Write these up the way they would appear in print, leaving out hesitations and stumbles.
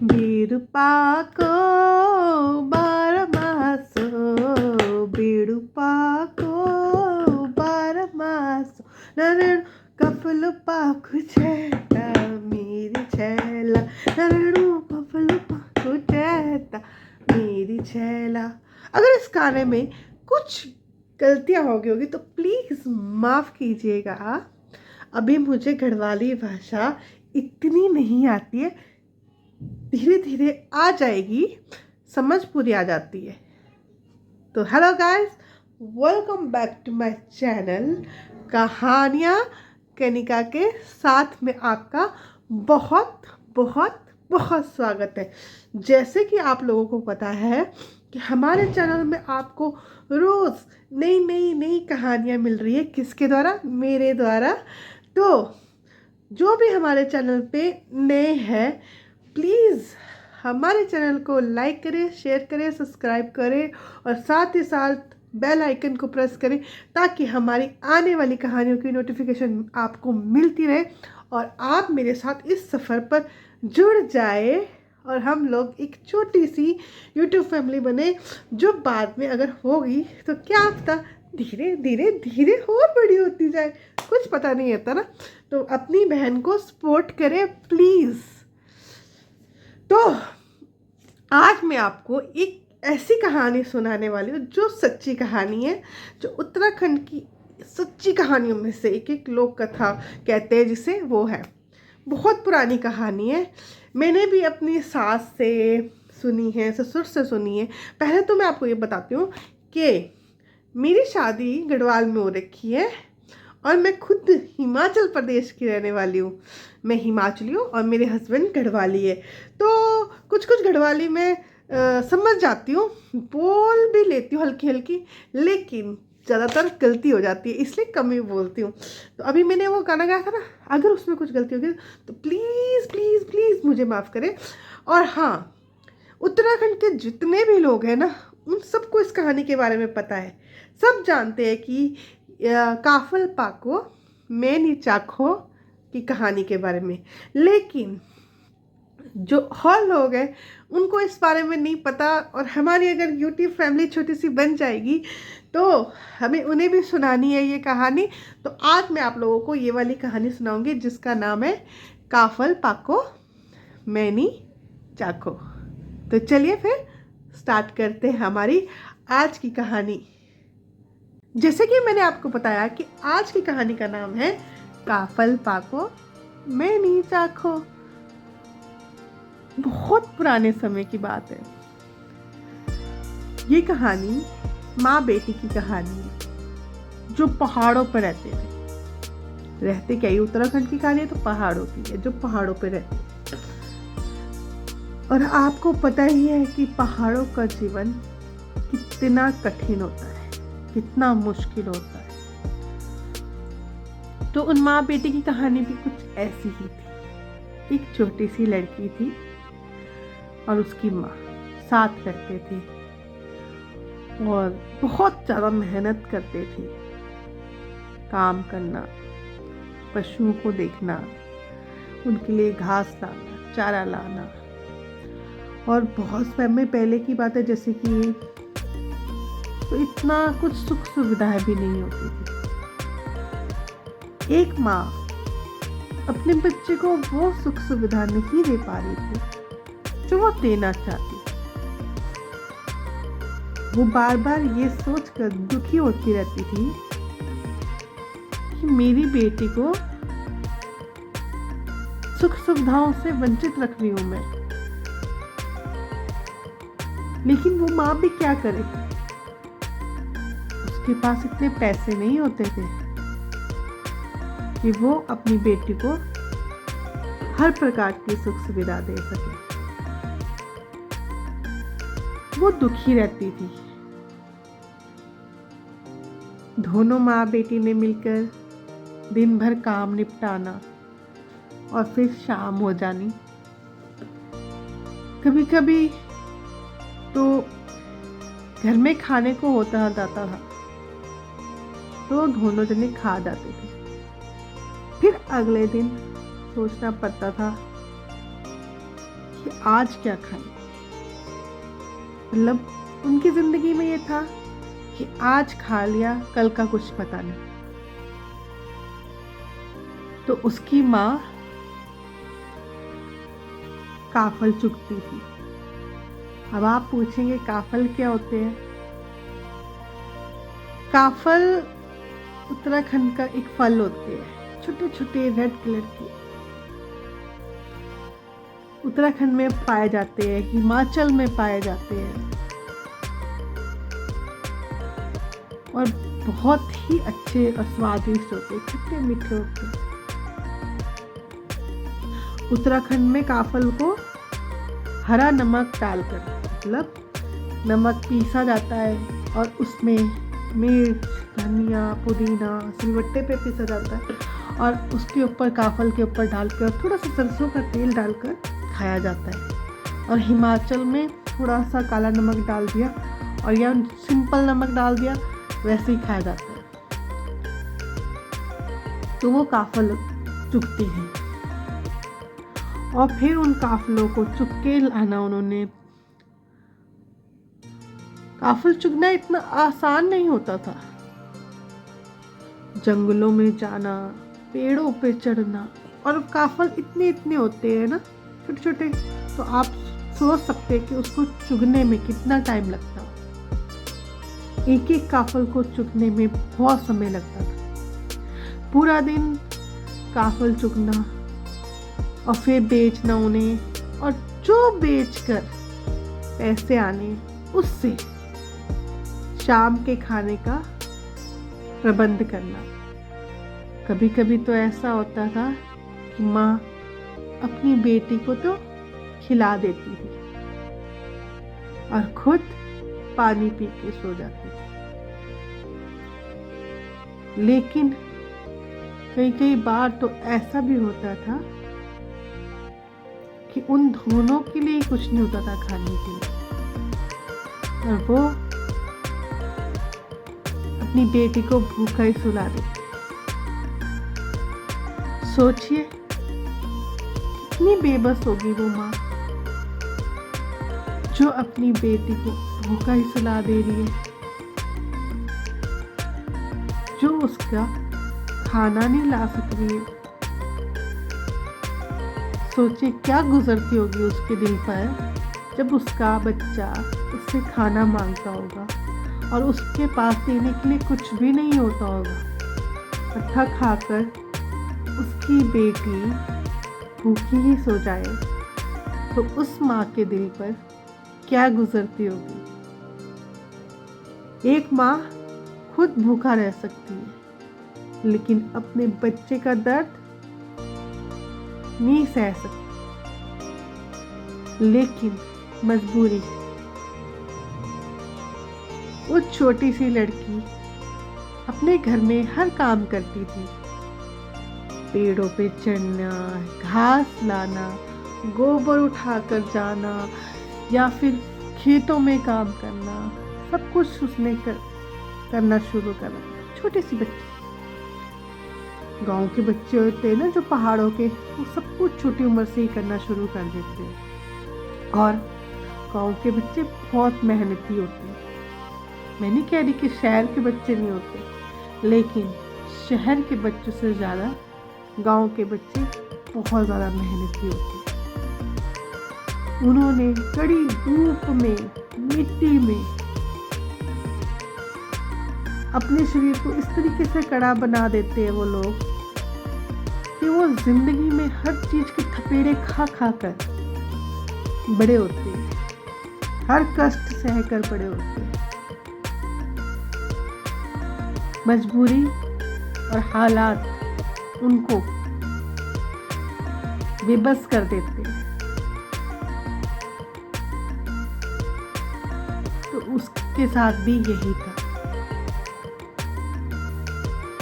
బీడుపాకో బారమాసో బీడుపాకో బారమాసో నన్ను కప్పులు పాకు చేత मेरी छैला नन्नू कప్పులు పాకు చేత मेरी छैला। अगर इस गाने में कुछ गलतियाँ हो गई होगी तो प्लीज़ माफ़ कीजिएगा। अभी मुझे गढ़वाली भाषा इतनी नहीं आती है, धीरे धीरे आ जाएगी, समझ पूरी आ जाती है। तो hello guys, welcome back to my channel कहानियाँ कनिका के साथ में आपका बहुत बहुत बहुत स्वागत है। जैसे कि आप लोगों को पता है कि हमारे चैनल में आपको रोज़ नई नई नई कहानियाँ मिल रही है। किसके द्वारा? मेरे द्वारा। तो जो भी हमारे चैनल पे नए हैं, प्लीज़ हमारे चैनल को लाइक करें, शेयर करें, सब्सक्राइब करें और साथ ही साथ बेल आइकन को प्रेस करें ताकि हमारी आने वाली कहानियों की नोटिफिकेशन आपको मिलती रहे और आप मेरे साथ इस सफ़र पर जुड़ जाए और हम लोग एक छोटी सी यूट्यूब फैमिली बने, जो बाद में अगर होगी तो क्या पता धीरे धीरे धीरे और बड़ी होती जाए, कुछ पता नहीं होता ना। तो अपनी बहन को सपोर्ट करें प्लीज़। तो आज मैं आपको एक ऐसी कहानी सुनाने वाली हूँ जो सच्ची कहानी है, जो उत्तराखंड की सच्ची कहानियों में से एक लोक कथा कहते हैं जिसे, वो है। बहुत पुरानी कहानी है, मैंने भी अपनी सास से सुनी है, ससुर से सुनी है। पहले तो मैं आपको ये बताती हूँ कि मेरी शादी गढ़वाल में हो रखी है और मैं खुद हिमाचल प्रदेश की रहने वाली हूँ। मैं हिमाचली हूँ और मेरे हस्बैंड गढ़वाली है। तो कुछ कुछ गढ़वाली में समझ जाती हूँ, बोल भी लेती हूँ हल्की हल्की, लेकिन ज़्यादातर गलती हो जाती है, इसलिए कम ही बोलती हूँ। तो अभी मैंने वो गाना गाया था ना, अगर उसमें कुछ गलती होगी तो प्लीज़ प्लीज़ प्लीज़ मुझे माफ़ करें। और हाँ, उत्तराखंड के जितने भी लोग हैं ना, उन सबको इस कहानी के बारे में पता है। सब जानते हैं कि काफल पाको मैनी चाखो की कहानी के बारे में, लेकिन जो और लोग हैं उनको इस बारे में नहीं पता। और हमारी अगर यूट्यूब फैमिली छोटी सी बन जाएगी तो हमें उन्हें भी सुनानी है ये कहानी। तो आज मैं आप लोगों को ये वाली कहानी सुनाऊंगी जिसका नाम है काफल पाको मैनी चाखो। तो चलिए फिर स्टार्ट करते हैं हमारी आज की कहानी। जैसे कि मैंने आपको बताया कि आज की कहानी का नाम है काफल पाको मैनी चाखो। बहुत पुराने समय की बात है। ये कहानी माँ बेटी की कहानी है जो पहाड़ों पर रहते क्या, ये उत्तराखंड की कहानी है तो पहाड़ों की है, जो पहाड़ों पर रहते। और आपको पता ही है कि पहाड़ों का जीवन कितना कठिन होता है, कितना मुश्किल होता है। तो उन माँ बेटी की कहानी भी कुछ ऐसी ही थी। एक छोटी सी लड़की थी और उसकी माँ साथ रहते थे और बहुत ज़्यादा मेहनत करते थे। काम करना, पशुओं को देखना, उनके लिए घास लाना, चारा लाना। और बहुत समय पहले की बात है, जैसे कि तो इतना कुछ सुख सुविधाएं भी नहीं होती थी। एक माँ अपने बच्चे को वो सुख सुविधा नहीं दे पा रही थी जो वो देना चाहती। वो बार बार ये सोचकर दुखी होती रहती थी कि मेरी बेटी को सुख सुविधाओं से वंचित रख रही हूं मैं। लेकिन वो माँ भी क्या करे, उसके पास इतने पैसे नहीं होते थे कि वो अपनी बेटी को हर प्रकार की सुख सुविधा दे सके। वो दुखी रहती थी। दोनों माँ बेटी ने मिलकर दिन भर काम निपटाना और फिर शाम हो जानी। कभी कभी तो घर में खाने को होता जाता था तो दोनों जने खा जाते थे। फिर अगले दिन सोचना पड़ता था कि आज क्या खाएं। मतलब उनकी जिंदगी में ये था कि आज खा लिया, कल का कुछ पता नहीं। तो उसकी माँ काफल चुगती थी। अब आप पूछेंगे काफल क्या होते हैं। काफल उत्तराखंड का एक फल होते हैं, छोटे छोटे रेड कलर के। उत्तराखंड में पाए जाते हैं, हिमाचल में पाए जाते हैं और बहुत ही अच्छे और स्वादिष्ट होते हैं, खट्टे मीठे होते हैं। उत्तराखंड में काफल को हरा नमक डालकर, मतलब नमक पीसा जाता है और उसमें मिर्च, धनिया, पुदीना सिलबट्टे पे पीसा जाता है और उसके ऊपर काफल के ऊपर डालकर थोड़ा सा सरसों का तेल डालकर खाया जाता है। और हिमाचल में थोड़ा सा काला नमक डाल दिया और या सिंपल नमक डाल दिया, वैसे ही खाया जाता है। तो वो काफल चुगते हैं और फिर उन काफलों को चुग के लाना। उन्होंने काफल चुगना इतना आसान नहीं होता था। जंगलों में जाना, पेड़ों पे चढ़ना, और काफल इतने इतने होते हैं ना, छोटे छोटे, तो आप सोच सकते हैं कि उसको चुगने में कितना टाइम लगता। एक एक काफल को चुगने में बहुत समय लगता था। पूरा दिन काफल चुगना और फिर बेचना उन्हें, और जो बेचकर पैसे आने उससे शाम के खाने का प्रबंध करना। कभी कभी तो ऐसा होता था कि माँ अपनी बेटी को तो खिला देती थी और खुद पानी पी के सो जाती थी। लेकिन कई कई बार तो ऐसा भी होता था कि उन दोनों के लिए कुछ नहीं होता था खाने के लिए, और वो अपनी बेटी को भूखा ही सुला देती। सोचिए कितनी बेबस होगी वो माँ जो अपनी बेटी को भूखा ही सुला दे रही है, जो उसका खाना नहीं ला सक रही है। सोचिए क्या गुजरती होगी उसके दिल पर जब उसका बच्चा उससे खाना मांगता होगा और उसके पास देने के लिए कुछ भी नहीं होता होगा। थक खाकर उसकी बेटी भूखी ही सो जाए तो उस माँ के दिल पर क्या गुजरती होगी। एक माँ खुद भूखा रह सकती है, लेकिन अपने बच्चे का दर्द नहीं सह सकती। लेकिन मजबूरी, वो छोटी सी लड़की अपने घर में हर काम करती थी। पेड़ों पे चढ़ना, घास लाना, गोबर उठाकर जाना या फिर खेतों में काम करना, सब कुछ उसने करना शुरू करा। छोटी सी बच्ची। गांव के बच्चे होते हैं ना जो पहाड़ों के, वो सब कुछ छोटी उम्र से ही करना शुरू कर देते हैं। और गांव के बच्चे बहुत मेहनती होते हैं। मैं नहीं कह रही कि शहर के बच्चे नहीं होते, लेकिन शहर के बच्चों से ज़्यादा गांव के बच्चे बहुत ज़्यादा मेहनती होते हैं। उन्होंने कड़ी धूप में, मिट्टी में अपने शरीर को इस तरीके से कड़ा बना देते हैं वो लोग कि वो जिंदगी में हर चीज के थपेड़े खा खा कर बड़े होते हैं, हर कष्ट सहकर बड़े होते हैं। मजबूरी और हालात उनको बेबस कर देते हैं। तो उसके साथ भी यही था।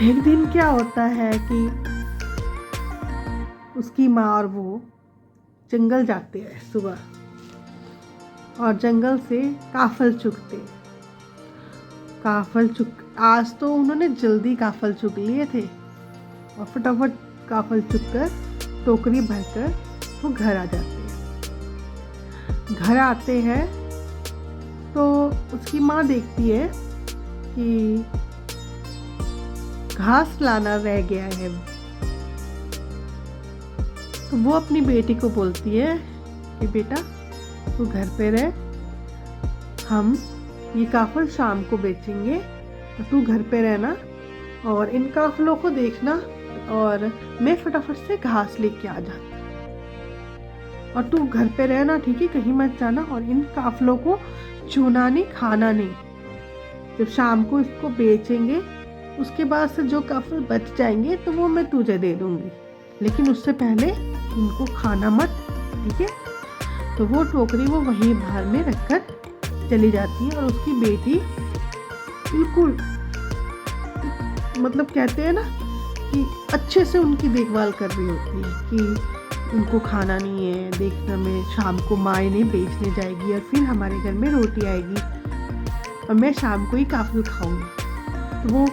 एक दिन क्या होता है कि उसकी माँ और वो जंगल जाते हैं सुबह और जंगल से काफल चुगते। आज तो उन्होंने जल्दी काफल चुग लिए थे और फटाफट काफल चुग कर टोकरी भरकर वो घर आ जाते हैं। घर आते हैं तो उसकी माँ देखती है कि घास लाना रह गया है। तो वो अपनी बेटी को बोलती है कि बेटा तू घर पे रह, हम ये काफल शाम को बेचेंगे, तो तू घर पे रहना और इन काफलों को देखना, और मैं फटाफट से घास लेके आ जाती, और तू घर पे रहना, ठीक है, कहीं मत जाना, और इन काफलों को छूना नहीं, खाना नहीं। जब शाम को इसको बेचेंगे उसके बाद से जो काफल बच जाएंगे तो वो मैं तुझे दे दूंगी, लेकिन उससे पहले इनको खाना मत, ठीक है। तो वो टोकरी वो वहीं बाहर में रखकर चली जाती है, और उसकी बेटी बिल्कुल, मतलब कहते हैं ना कि अच्छे से उनकी देखभाल कर रही होती है कि उनको खाना नहीं है, देखने में शाम को माँ इन्हें बेचने जाएगी और फिर हमारे घर में रोटी आएगी और मैं शाम को ही काफल खाऊंगी। तो वो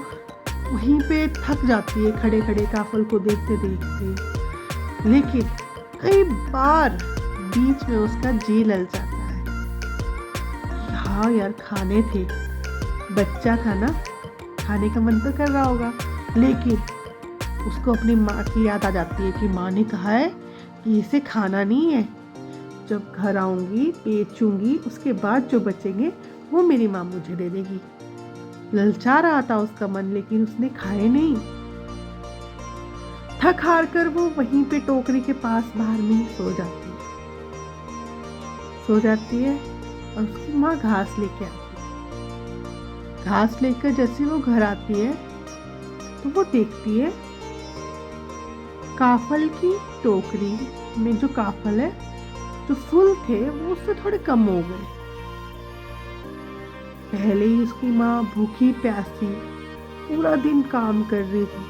वहीं पे थक जाती है खड़े खड़े काफल को देखते देखते, लेकिन कई बार बीच में उसका जी लल जाता है कि हाँ यार खाने थे, बच्चा था ना, खाने का मन तो कर रहा होगा, लेकिन उसको अपनी माँ की याद आ जाती है कि माँ ने कहा है कि इसे खाना नहीं है, जब घर आऊंगी बेचूंगी उसके बाद जो बचेंगे वो मेरी माँ मुझे दे देगी। ललचा रहा था उसका मन, लेकिन उसने खाए नहीं। थक हार कर वो वहीं पे टोकरी के पास बाहर में सो जाती है और उसकी माँ घास लेके आती है। घास लेकर जैसे वो घर आती है तो वो देखती है काफल की टोकरी में जो काफल है, जो फूल थे वो उससे थोड़े कम हो गए। पहले ही उसकी माँ भूखी प्यासी पूरा दिन काम कर रही थी,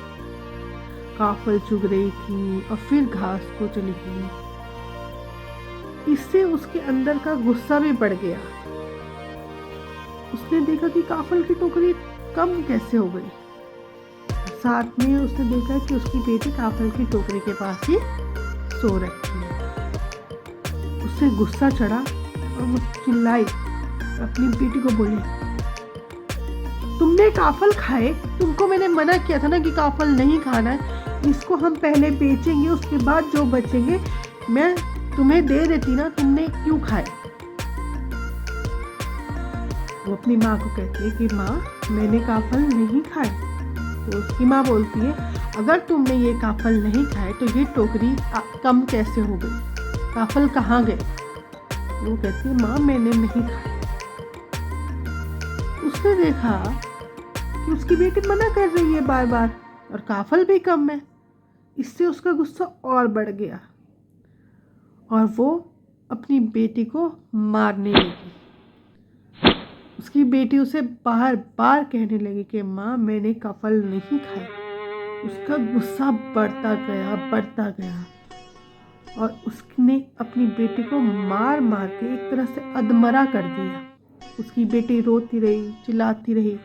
काफल चुग रही थी और फिर घास को चली गई। इससे उसके अंदर का गुस्सा भी बढ़ गया। उसने देखा कि काफल की टोकरी कम कैसे हो गई। साथ में उसने देखा कि उसकी बेटी काफल की टोकरी के पास ही सो रखी है। उससे गुस्सा चढ़ा और वो चिल्लाई, अपनी बेटी को बोली, तुमने काफल खाए? तुमको मैंने मना किया था ना कि काफल नहीं खाना है, इसको हम पहले बेचेंगे, उसके बाद जो बचेंगे मैं तुम्हें दे देती ना, तुमने क्यों खाए? वो अपनी माँ को कहती है कि माँ मैंने काफल नहीं खाए। तो उसकी माँ बोलती है, अगर तुमने ये काफल नहीं खाए तो ये टोकरी कम कैसे हो गई, काफल कहाँ गए? वो कहती है, माँ मैंने नहीं खाए। उसने देखा कि उसकी बेटी मना कर रही है बार बार और काफल भी कम है। इससे उसका गुस्सा और बढ़ गया और वो अपनी बेटी को मारने लगी। उसकी बेटी उसे बार बार कहने लगी कि माँ मैंने काफल नहीं खाए। उसका गुस्सा बढ़ता गया और उसने अपनी बेटी को मार मार के एक तरह से अधमरा कर दिया। उसकी बेटी रोती रही, चिल्लाती रही,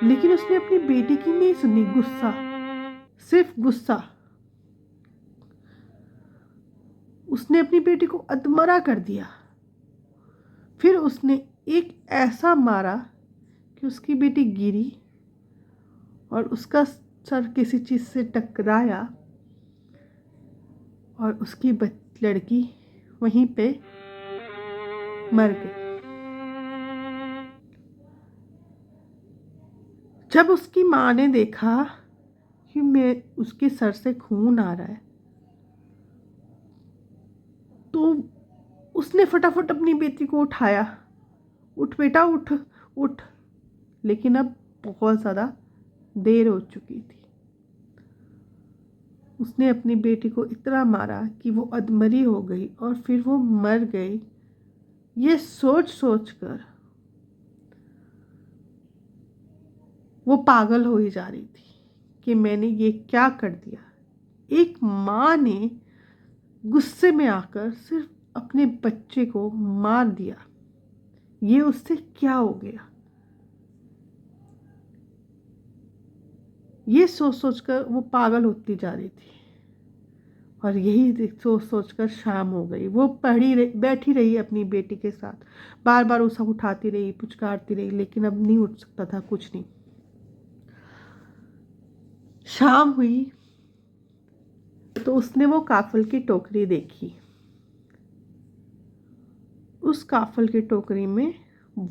लेकिन उसने अपनी बेटी की नहीं सुनी। गुस्सा, सिर्फ गुस्सा। उसने अपनी बेटी को अधमरा कर दिया। फिर उसने एक ऐसा मारा कि उसकी बेटी गिरी और उसका सर किसी चीज़ से टकराया और उसकी लड़की वहीं पे मर गई। जब उसकी माँ ने देखा कि उसके सर से खून आ रहा है तो उसने फटाफट अपनी बेटी को उठाया, उठ बेटा उठ उठ। लेकिन अब बहुत ज़्यादा देर हो चुकी थी। उसने अपनी बेटी को इतना मारा कि वो अधमरी हो गई और फिर वो मर गई। ये सोच सोच कर वो पागल हो ही जा रही थी कि मैंने ये क्या कर दिया। एक माँ ने गुस्से में आकर सिर्फ अपने बच्चे को मार दिया, ये उससे क्या हो गया? ये सोच सोच कर वो पागल होती जा रही थी। और यही सोच सोच कर शाम हो गई। वो बैठी रही अपनी बेटी के साथ, बार बार उसे उठाती रही, पुचकारती रही, लेकिन अब नहीं उठ सकता था, कुछ नहीं। शाम हुई तो उसने वो काफल की टोकरी देखी। उस काफल की टोकरी में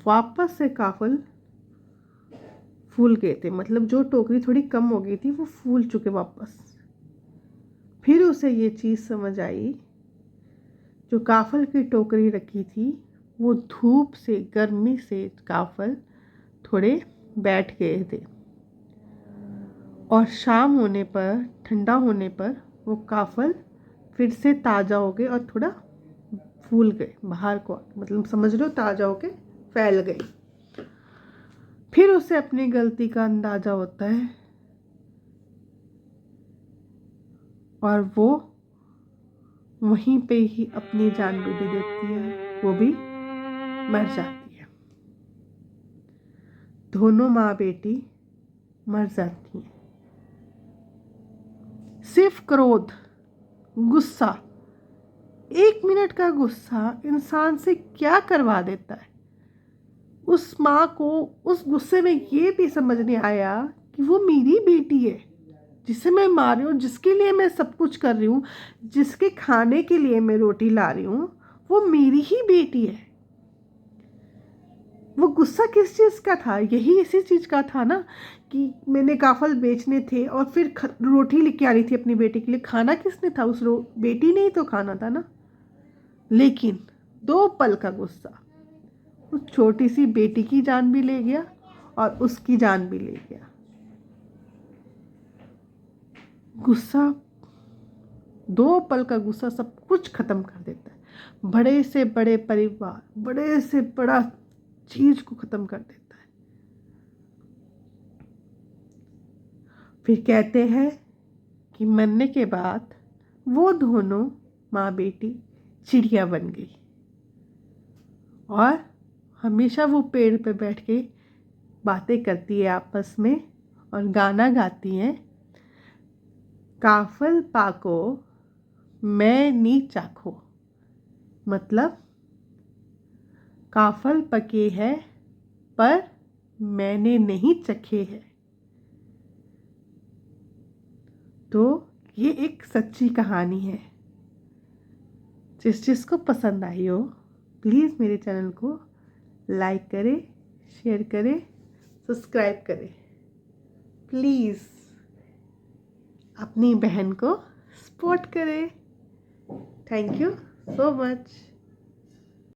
वापस से काफल फूल गए थे, मतलब जो टोकरी थोड़ी कम हो गई थी वो फूल चुके वापस। फिर उसे ये चीज़ समझ आई, जो काफल की टोकरी रखी थी वो धूप से, गर्मी से काफल थोड़े बैठ गए थे, और शाम होने पर, ठंडा होने पर वो काफल फिर से ताज़ा हो गए और थोड़ा फूल गए बाहर को, मतलब समझ लो ताज़ा होके फैल गए। फिर उसे अपनी गलती का अंदाज़ा होता है और वो वहीं पे ही अपनी जान भी दे देती है, वो भी मर जाती है। दोनों माँ बेटी मर जाती हैं। सिर्फ क्रोध, गुस्सा, 1 मिनट का गुस्सा इंसान से क्या करवा देता है। उस माँ को उस गुस्से में ये भी समझ नहीं आया कि वो मेरी बेटी है, जिसे मैं मार रही हूँ, जिसके लिए मैं सब कुछ कर रही हूँ, जिसके खाने के लिए मैं रोटी ला रही हूँ, वो मेरी ही बेटी है। वो गुस्सा किस चीज़ का था? यही इसी चीज़ का था ना, कि मैंने काफल बेचने थे और फिर रोटी लेके आ रही थी अपनी बेटी के लिए। खाना किसने था? उस बेटी ने ही तो खाना था ना। लेकिन 2 पल का गुस्सा उस छोटी सी बेटी की जान भी ले गया और उसकी जान भी ले गया। गुस्सा, 2 पल का गुस्सा सब कुछ खत्म कर देता है। बड़े से बड़े परिवार, बड़े से बड़ा चीज को खत्म कर देता है। फिर कहते हैं कि मरने के बाद वो दोनों माँ बेटी चिड़िया बन गई और हमेशा वो पेड़ पे बैठ के बातें करती है आपस में और गाना गाती हैं, काफल पाको मैं नी चाखो। मतलब काफल पके हैं पर मैंने नहीं चखे हैं। तो ये एक सच्ची कहानी है। जिसको पसंद आई हो प्लीज़ मेरे चैनल को लाइक करें, शेयर करें, सब्सक्राइब करें। प्लीज़ अपनी बहन को सपोर्ट करें। Thank you so much.